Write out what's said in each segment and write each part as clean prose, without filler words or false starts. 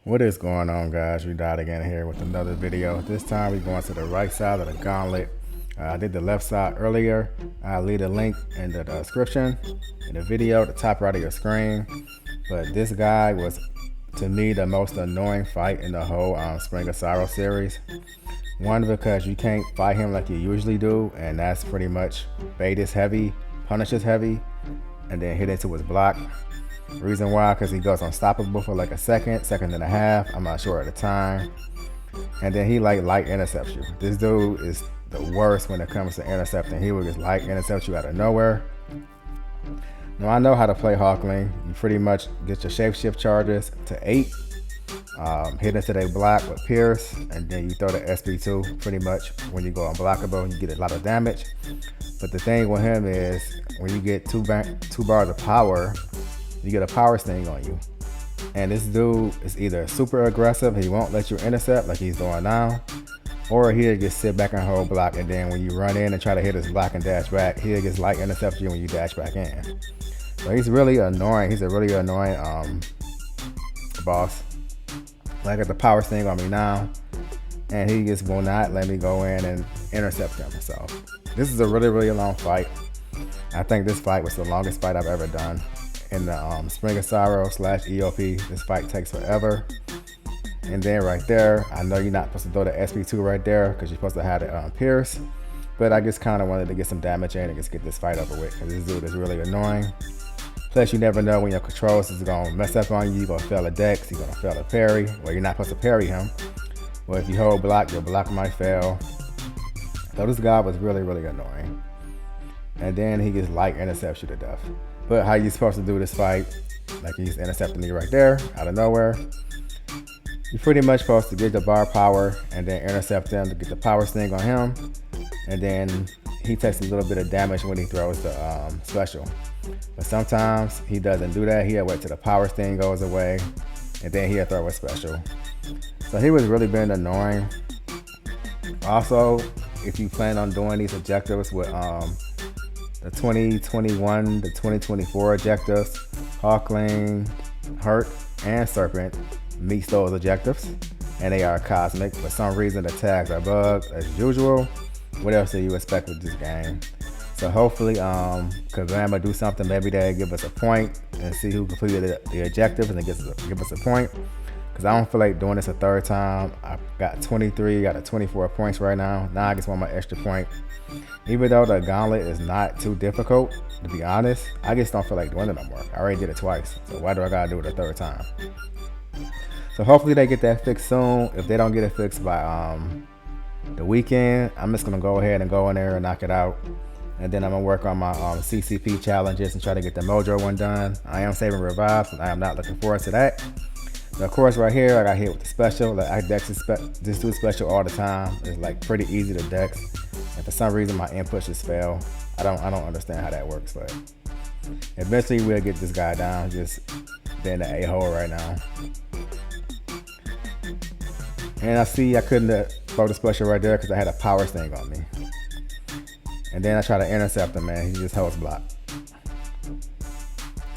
What is going on, guys? We died again here with another video. This time we're going to the right side of the gauntlet. I did the left side earlier. I'll leave a link in the description in the video, the top right of your screen. But this guy was, to me, the most annoying fight in the whole Spring of Sorrow series. One, because you can't fight him like you usually do, and that's pretty much bait is heavy, punish is heavy, and then hit into his block. Reason why, because he goes unstoppable for like a second and a half, I'm not sure at the time. And then he like light intercepts you. This dude is the worst when it comes to intercepting. He will just light intercept you out of nowhere. Now I know how to play Hawkling. You pretty much get your shapeshift charges to 8, hit into their block with Pierce, and then you throw the SP2 pretty much when you go unblockable, you get a lot of damage. But the thing with him is when you get two bars of power, you get a power sting on you. And this dude is either super aggressive, he won't let you intercept like he's doing now, or he'll just sit back and hold block, and then when you run in and try to hit his block and dash back, he'll just light intercept you when you dash back in. So he's really annoying. He's a really annoying boss. I got the power sting on me now, and he just will not let me go in and intercept him. So this is a really long fight. I think this fight was the longest fight I've ever done. In the Spring of Sorrow / EOP, this fight takes forever. And then right there, I know you're not supposed to throw the SP2 right there because you're supposed to have it Pierce, but I just kind of wanted to get some damage in and just get this fight over with because this dude is really annoying. Plus, you never know when your controls is gonna mess up on you. You're gonna fail a dex, you're gonna fail a parry. Well, you're not supposed to parry him. Well, if you hold block, your block might fail. So this guy was really annoying. And then he just light intercepts you to death. But how you supposed to do this fight? Like he's intercepting me right there, out of nowhere. You're pretty much supposed to get the bar power and then intercept him to get the power sting on him. And then he takes a little bit of damage when he throws the special. But sometimes he doesn't do that. He'll wait till the power sting goes away, and then he'll throw a special. So he was really been annoying. Also, if you plan on doing these objectives with the 2021 to 2024 objectives, Hawkling, Hurt, and Serpent meets those objectives, and they are cosmic. For some reason, the tags are bugged as usual. What else do you expect with this game? So hopefully, Kabam do something. Maybe they give us a point and see who completed the objective, and then give us a point. Because I don't feel like doing this a third time. I got 23 out of 24 points right now. Now I just want my extra point. Even though the gauntlet is not too difficult, to be honest, I just don't feel like doing it no more. I already did it twice, so why do I gotta do it a third time? So hopefully they get that fixed soon. If they don't get it fixed by the weekend, I'm just gonna go ahead and go in there and knock it out. And then I'm gonna work on my CCP challenges and try to get the Mojo one done. I am saving revives, and I am not looking forward to that. But of course, right here, I got hit with the special. Like I dex this do special all the time. It's like pretty easy to dex. And for some reason, my inputs just fail. I don't understand how that works, but eventually we'll get this guy down. Just being the a-hole right now. And I see I couldn't throw the special right there because I had a power sting on me. And then I try to intercept him, man. He just holds block.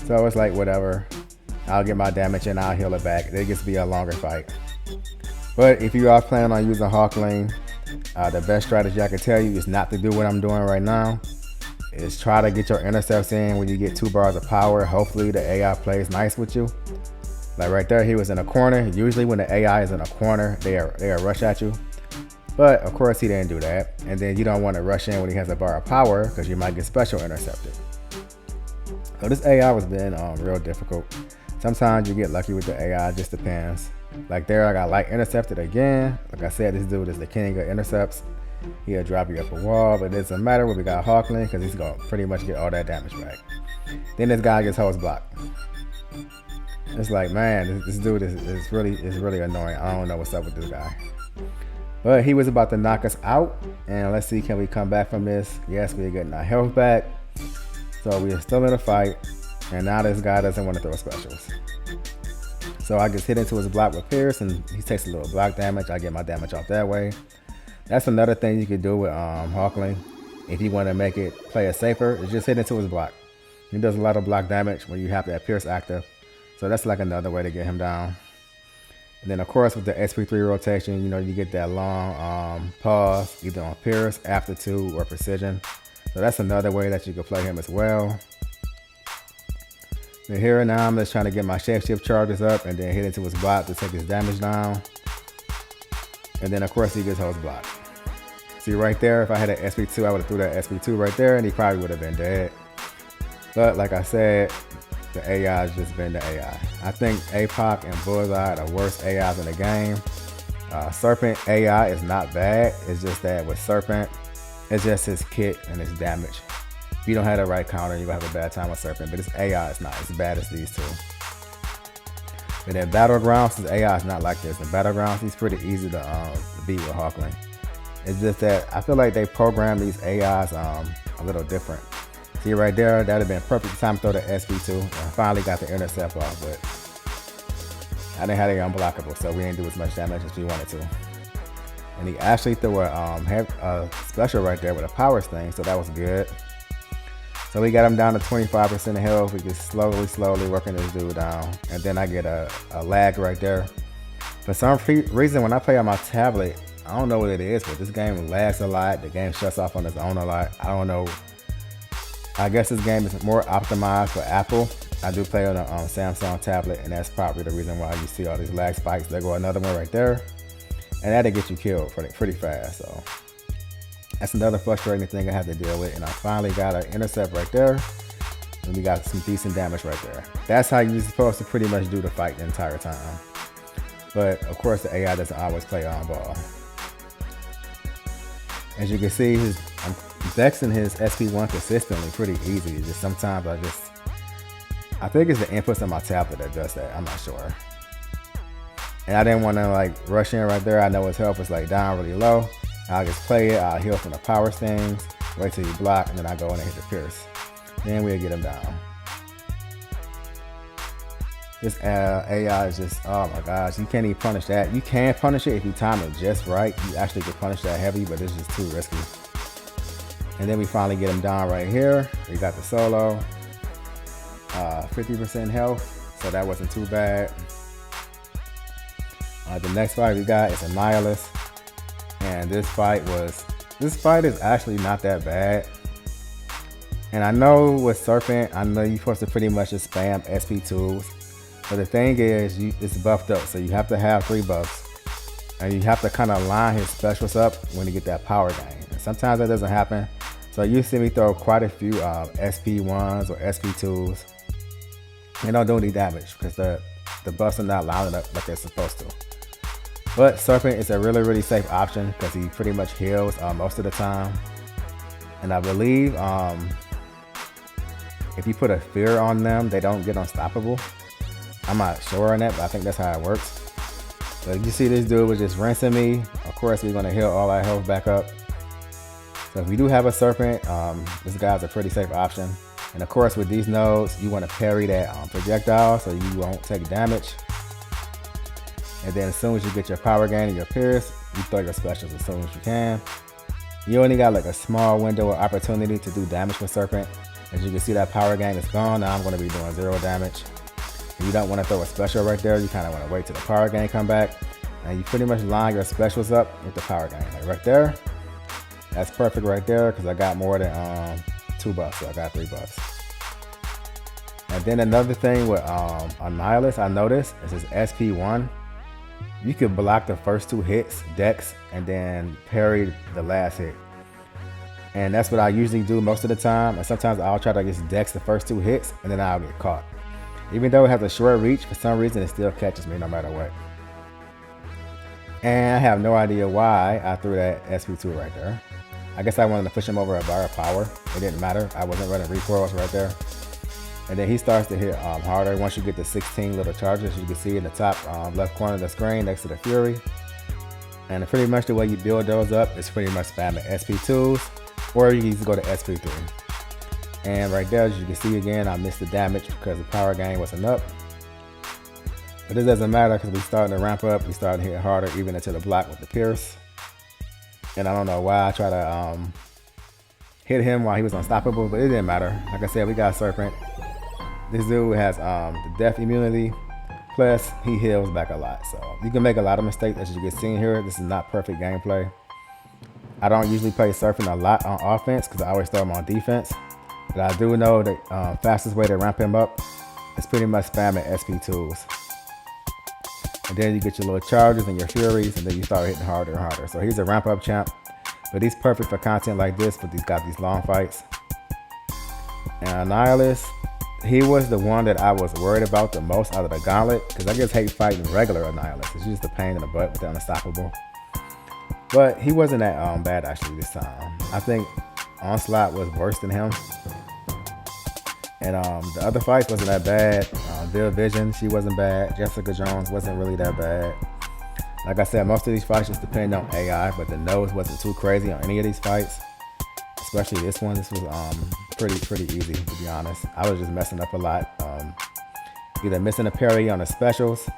So it's like whatever. I'll get my damage and I'll heal it back. It gets to be a longer fight. But if you are planning on using Hawkling, the best strategy I can tell you is not to do what I'm doing right now. Is try to get your intercepts in when you get 2 bars of power. Hopefully the AI plays nice with you. Like right there, he was in a corner. Usually when the AI is in a corner, they are rush at you. But of course he didn't do that. And then you don't want to rush in when he has a bar of power because you might get special intercepted. So this AI was being real difficult. Sometimes you get lucky with the AI, it just depends. Like there, I got light intercepted again. Like I said, this dude is the king of intercepts. He'll drop you up a wall, but it doesn't matter when we got Hawkling because he's gonna pretty much get all that damage back. Then this guy gets hose block. It's like, man, this dude is really annoying. I don't know what's up with this guy. But he was about to knock us out, and let's see, can we come back from this? Yes, we're getting our health back. So we are still in a fight, and now this guy doesn't want to throw specials. So I just hit into his block with Pierce, and he takes a little block damage. I get my damage off that way. That's another thing you can do with Hawkling. If you want to make it play it safer, is just hit into his block. He does a lot of block damage when you have that Pierce active. So that's like another way to get him down. And then of course with the SP3 rotation, you know, you get that long pause either on Pierce, Aptitude, or Precision. So that's another way that you can play him as well. And here now I'm just trying to get my shapeshift charges up and then hit into his block to take his damage down. And then of course he gets his block. See right there, if I had an SP2, I would have threw that SP2 right there and he probably would have been dead. But like I said, the AI has just been the AI. I think APOC and Bullseye are the worst AIs in the game. Serpent AI is not bad. It's just that with Serpent, it's just his kit and his damage. If you don't have the right counter, you're gonna have a bad time with Serpent, but his AI is not as bad as these two. But in Battlegrounds, his AI is not like this. In Battlegrounds, he's pretty easy to beat with Hawkling. It's just that I feel like they program these AIs a little different. See right there, that'd have been perfect time to throw the SP2. I finally got the intercept off, but I didn't have it unblockable, so we didn't do as much damage as we wanted to. And he actually threw a special right there with a power sting, so that was good. So we got him down to 25% health. We just slowly working this dude down. And then I get a lag right there. For some reason, when I play on my tablet, I don't know what it is, but this game lags a lot. The game shuts off on its own a lot. I don't know. I guess this game is more optimized for Apple. I do play on a Samsung tablet, and that's probably the reason why you see all these lag spikes. There go another one right there. And that'll get you killed pretty fast. So that's another frustrating thing I have to deal with. And I finally got an intercept right there. And we got some decent damage right there. That's how you're supposed to pretty much do the fight the entire time. But of course the AI doesn't always play on ball. As you can see, I'm vexing his SP1 consistently pretty easy. Just sometimes I think it's the inputs on my tablet that does that. I'm not sure. And I didn't want to like rush in right there. I know his health is like down really low. I'll just play it. I'll heal from the power stings, wait till you block, and then I go in and hit the Pierce. Then we'll get him down. This AI is just, oh my gosh, you can't even punish that. You can punish it if you time it just right. You actually can punish that heavy, but it's just too risky. And then we finally get him down right here. We got the solo, 50% health, so that wasn't too bad. The next fight we got is Annihilus, and this fight is actually not that bad. And I know with Serpent, I know you're supposed to pretty much just spam SP2s. But the thing is, it's buffed up, so you have to have 3 buffs. And you have to kind of line his specials up when you get that power gain. And sometimes that doesn't happen. So you see me throw quite a few SP1s or SP2s. And don't do any damage because the buffs are not lining up like they're supposed to. But Serpent is a really safe option because he pretty much heals most of the time. And I believe if you put a fear on them, they don't get unstoppable. I'm not sure on that, but I think that's how it works. So you see this dude was just rinsing me. Of course, we're gonna heal all our health back up. So if you do have a Serpent, this guy's a pretty safe option. And of course, with these nodes, you wanna parry that projectile so you won't take damage. And then as soon as you get your power gain and your Pierce, you throw your specials as soon as you can. You only got like a small window of opportunity to do damage with Serpent. As you can see, that power gain is gone. Now I'm gonna be doing 0 damage. If you don't want to throw a special right there, you kind of want to wait till the power gain come back. And you pretty much line your specials up with the power gain. Like right there, that's perfect right there because I got more than 2 buffs, so I got 3 buffs. And then another thing with Annihilus, I noticed, is his SP1. You can block the first 2 hits, dex, and then parry the last hit. And that's what I usually do most of the time. And sometimes I'll try to just dex the first 2 hits, and then I'll get caught. Even though it has a short reach, for some reason it still catches me no matter what. And I have no idea why I threw that SP2 right there. I guess I wanted to push him over a bar of power. It didn't matter. I wasn't running recoils right there. And then he starts to hit harder once you get the 16 little charges. You can see in the top left corner of the screen next to the Fury. And pretty much the way you build those up is pretty much spamming SP2s, or you can go to SP3. And right there, as you can see again, I missed the damage because the power gain wasn't up. But it doesn't matter because we starting to ramp up. We starting to hit harder even into the block with the Pierce. And I don't know why I tried to hit him while he was unstoppable, but it didn't matter. Like I said, we got Serpent. This dude has the death immunity. Plus, he heals back a lot. So you can make a lot of mistakes as you can see here. This is not perfect gameplay. I don't usually play Surfing a lot on offense because I always throw him on defense. But I do know the fastest way to ramp him up is pretty much spamming SP tools. And then you get your little charges and your furies, and then you start hitting harder and harder. So he's a ramp up champ, but he's perfect for content like this, but he's got these long fights. And Annihilus, he was the one that I was worried about the most out of the gauntlet, because I just hate fighting regular Annihilus. It's just a pain in the butt with the Unstoppable. But he wasn't that bad actually this time. I think Onslaught was worse than him. And the other fights wasn't that bad. Vision, she wasn't bad. Jessica Jones wasn't really that bad. Like I said, most of these fights just depend on AI, but the nose wasn't too crazy on any of these fights. Especially this one. This was pretty easy, to be honest. I was just messing up a lot. Either missing a parry on the specials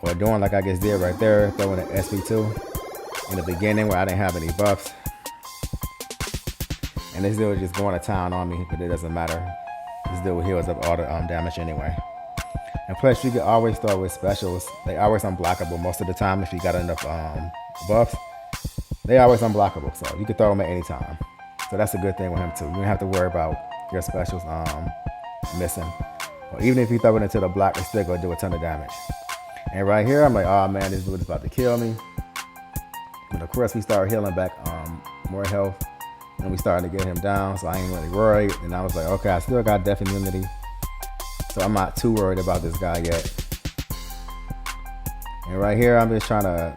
or doing like I just did right there, throwing an SP2 in the beginning where I didn't have any buffs. And this dude was just going to town on me, but it doesn't matter. This dude heals up all the damage anyway. And plus, you can always throw with specials. They always unblockable most of the time if you got enough buffs. They always unblockable, so you can throw them at any time. So that's a good thing with him too. You don't have to worry about your specials missing. Or even if you throw it into the block, it's still gonna do a ton of damage. And right here, I'm like, oh man, this dude is about to kill me. But of course, we started healing back more health. And we started to get him down, so I ain't really worried. And I was like, okay, I still got death immunity, so I'm not too worried about this guy yet. And right here, I'm just trying to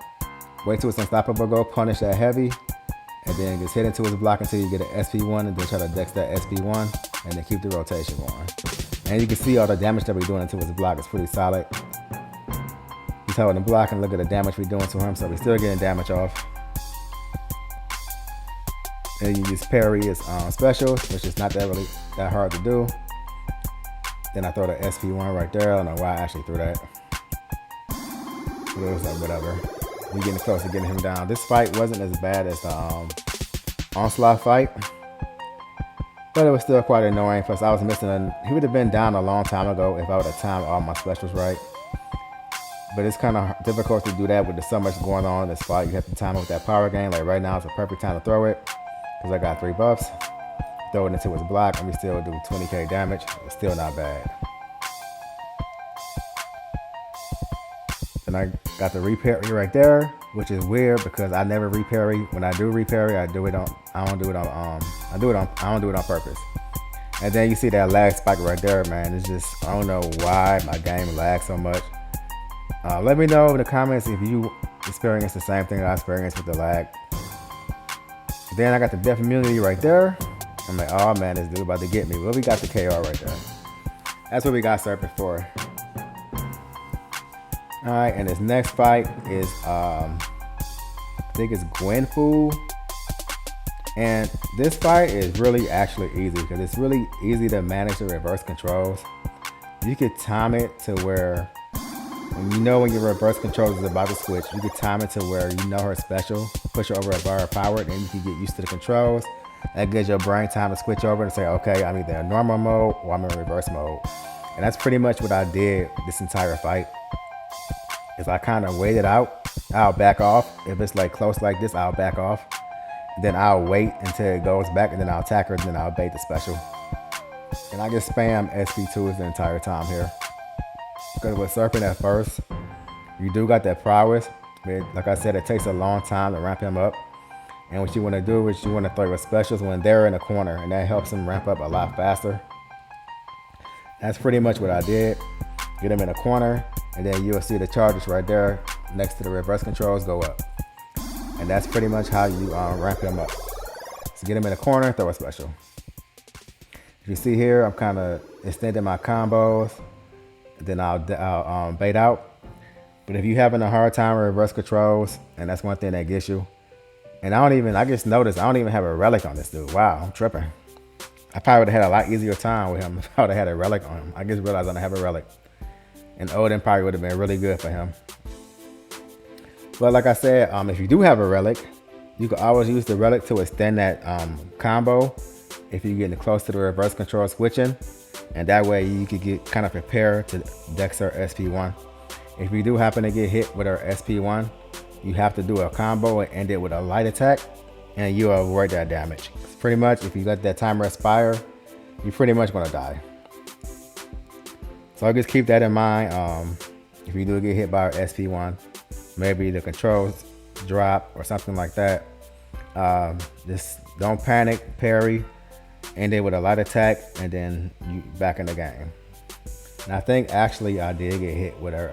wait till it's unstoppable, go punish that heavy, and then just hit into his block until you get an SP1, and then try to dex that SP1, and then keep the rotation going. And you can see all the damage that we're doing into his block is pretty solid. He's holding the block, and look at the damage we're doing to him, so we're still getting damage off. And you use parry as specials, which is not that hard to do. Then I throw the SP1 right there. I don't know why I actually threw that. But it was like whatever. We're getting close to getting him down. This fight wasn't as bad as the Onslaught fight, but it was still quite annoying. Plus, I was missing he would have been down a long time ago if I would have timed all my specials right. But it's kind of difficult to do that with so much going on in this fight. You have to time it with that power game. Like right now, it's a perfect time to throw it. Because I got 3 buffs, throw it into his block, and we still do 20k damage. It's still not bad. And I got the reparry right there, which is weird because I never reparry. When I do reparry, I don't do it on purpose. And then you see that lag spike right there, man. It's just, I don't know why my game lags so much. Let me know in the comments if you experience the same thing I experienced with the lag. Then I got the death immunity right there. I'm like, oh man, this dude about to get me. Well, we got the KO right there. That's what we got Serpent for. All right, and this next fight is, I think it's Gwenpool. And this fight is really actually easy because it's really easy to manage the reverse controls. You could time it to where, when your reverse controls is about to switch, you could time it to where you know her special, push her over a bar of power, then you can get used to the controls. That gives your brain time to switch over and say, okay, I'm either in normal mode or I'm in reverse mode. And that's pretty much what I did this entire fight. Is I kind of wait it out. I'll back off. If it's like close like this, I'll back off. Then I'll wait until it goes back, and then I'll attack her, and then I'll bait the special. And I just spam SP2s the entire time here. Because with Serpent at first, you do got that prowess. But like I said, it takes a long time to ramp him up. And what you want to do is you want to throw your specials when they're in the corner, and that helps him ramp up a lot faster. That's pretty much what I did. Get him in a corner, and then you'll see the charges right there next to the reverse controls go up. And that's pretty much how you ramp him up. So get him in a corner, throw a special. If you see here, I'm kind of extending my combos. Then I'll bait out. But if you're having a hard time with reverse controls, and that's one thing that gets you. And I just noticed I don't even have a relic on this dude. Wow, I'm tripping. I probably would have had a lot easier time with him if I would have had a relic on him. I just realized I don't have a relic. And Odin probably would have been really good for him. But like I said, if you do have a relic, you can always use the relic to extend that combo if you're getting close to the reverse control switching. And that way you could get kind of prepared to dex her SP1. If you do happen to get hit with her SP1, you have to do a combo and end it with a light attack, and you'll avoid that damage. Pretty much, if you let that timer expire, you're pretty much gonna die. So just keep that in mind. If you do get hit by her SP1, maybe the controls drop or something like that, just don't panic, parry, end it with a light attack, and then you back in the game. And I think actually I did get hit with her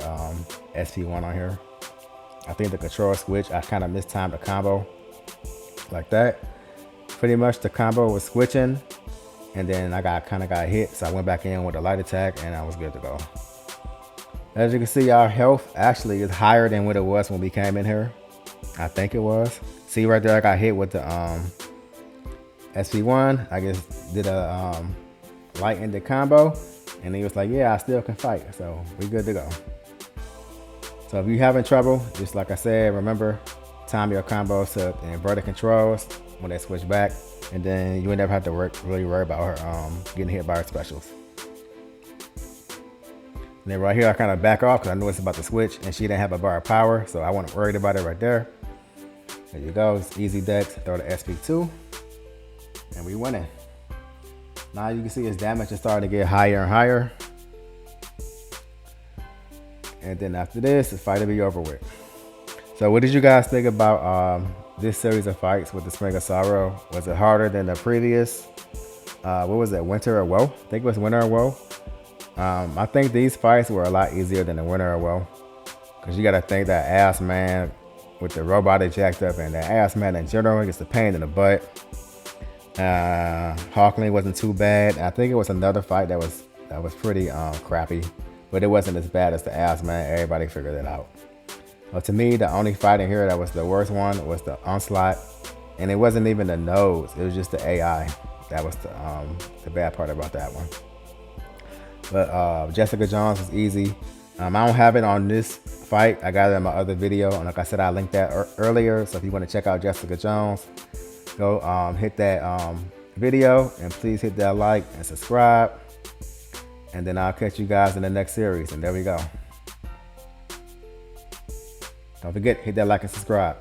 SP1 on here. I think the control switch, I kind of mistimed the combo like that. Pretty much the combo was switching, and then I kind of got hit, so I went back in with a light attack and I was good to go. As you can see, our health actually is higher than what it was when we came in here. I think it was. See right there, I got hit with the SP1. I just did a light ended combo, and he was like, yeah, I still can fight, so we good to go. So if you're having trouble, just like I said, remember, time your combos to the inverted controls when they switch back, and then you would never have to really worry about her getting hit by her specials. And then right here, I kind of back off because I knew it's about to switch, and she didn't have a bar of power, so I wasn't worried about it right there. There you go, it's easy dex, throw the SP2, and we winning. Now you can see his damage is starting to get higher and higher. And then after this, the fight will be over with. So what did you guys think about this series of fights with the Spring of Sorrow? Was it harder than the previous? What was it, Winter of Woe? I think it was Winter of Woe. I think these fights were a lot easier than the Winter of Woe. Because you got to think that ass man with the robot jacked up, and that ass man in general gets a pain in the butt. Hawkling wasn't too bad. I think it was another fight that was pretty crappy. But it wasn't as bad as the ass man. Everybody figured it out. But to me, the only fight in here that was the worst one was the Onslaught. And it wasn't even the nose. It was just the AI. That was the bad part about that one. But Jessica Jones was easy. I don't have it on this fight. I got it in my other video. And like I said, I linked that earlier. So if you want to check out Jessica Jones, go hit that video. And please hit that like and subscribe. And then I'll catch you guys in the next series. And there we go. Don't forget, hit that like and subscribe.